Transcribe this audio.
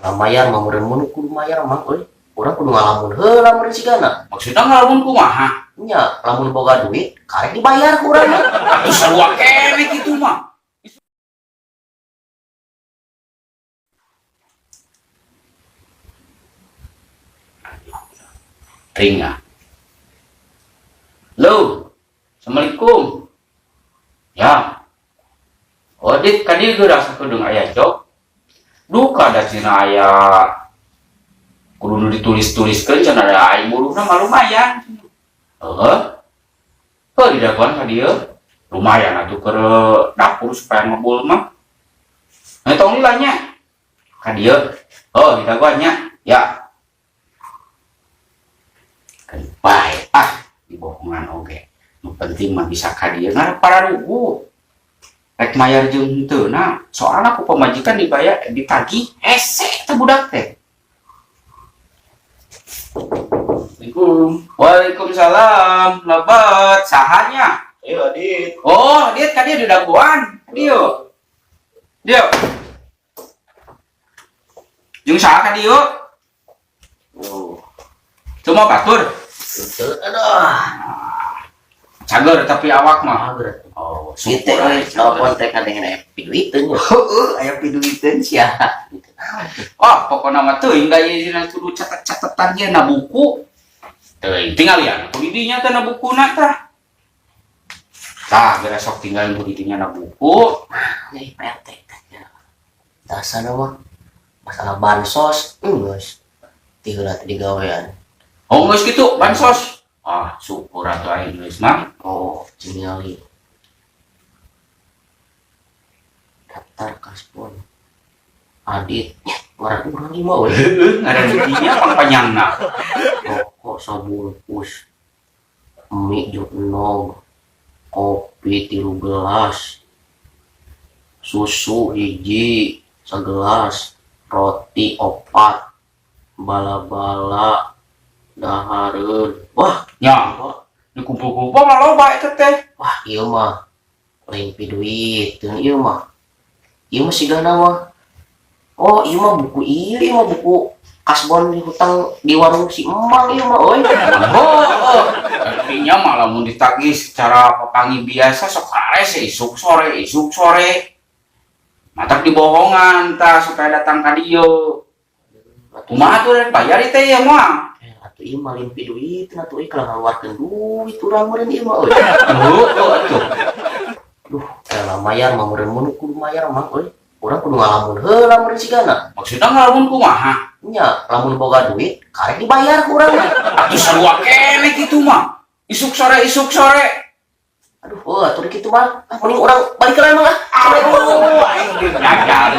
Mayar mah meureun mun kudu mayar mah euy. Urang kudu ngalamun heula meureun sigana. Maksudnya ngalamun kumaha? Nya, lamun boga duit karek dibayar ku urang mah. Atuh sarua keneh kitu mah. Ringa. Halo. Assalamualaikum. Ya. Odit kadi geus rasa kudu aya job. Duka da cina aya kudu ditulis-tuliskeun cenah da aing muluhna mah lumayan. Heuh. Heuh didaguan ka dieu. Lumayan atuh keur dapur supaya ngebul mah. Tong nilainya ka dieu. Oh, didaguannya. Ya. Kan bae dibohongan oge. Nu penting mah bisa ka dieu ngarep para rugu. Rek mayar jeung henteu soalna ku pamajikan dibayar ditagih hese teh budak teh. Assalamualaikum. Waalaikumsalam. Lebat sahanya? Adit. Oh, Dit ka dieu di daguan. Dieu. Dieu. Jeung saha ka dieu? Oh, Cuma batur. teu aduh. Cager tapi awak mah. Mager. Oh, Kita syukur. telepon teh kadang aya piduiteun nya. Heueuh, aya piduiteun sia. Oh, pokoknya mah teuing da ieu kudu catet-catetan ge na buku. Teuing tinggal ya ku didinya teh na bukuna tah. Tah, beres sok tinggal ku didinya na buku. Nih PT teh. Dasarna mah masalah bansos, geus. Tiheula teh digawean. Oh, geus kitu bansos. Ah, syukur atuh aing geus mah. Oh, cengali. Daftar kaspon. Adit, ngaran urang ieu mah we. Ngaran didinya pangpanjangna. Rokok sabungkus. Mie jeung enog. Kopi 3 gelas. Susu hiji segelas. Roti 4. Bala-bala dahareun. Wah, Nya, dikumpul-kumpul mah loba eta teh. wah ieu mah lain piduiteun ieu mah. Ieu mah sigana mah. Oh, ieu mah buku ieu mah buku kasbon di hutang di warung si Emang ieu mah euy. Oh, artinya mah lamun ditagih secara pepangi biasa sok hares isuk sore. Matak dibohongan tah supaya datang ka dieu. Kumaha tuh rek bayar teh ya mah. Atuh ieu mah lain piduiteun atuh euy kalau ngaluarkeun duit urang meureun ieu mah euy. Atuh. Duh, elah mayar mah meureun mun kudu mayar mah euy. Urang kudu ngalamun heula meureun sigana. Maksudnya ngalamun kumaha? Nya, lamun boga duit karek dibayar ku urang mah. Atuh sarua keneh kitu mah. Isuk sore. Aduh, atuh kitu mah. Mending urang balik ke lemah ah. Aduh, aing geus gagal.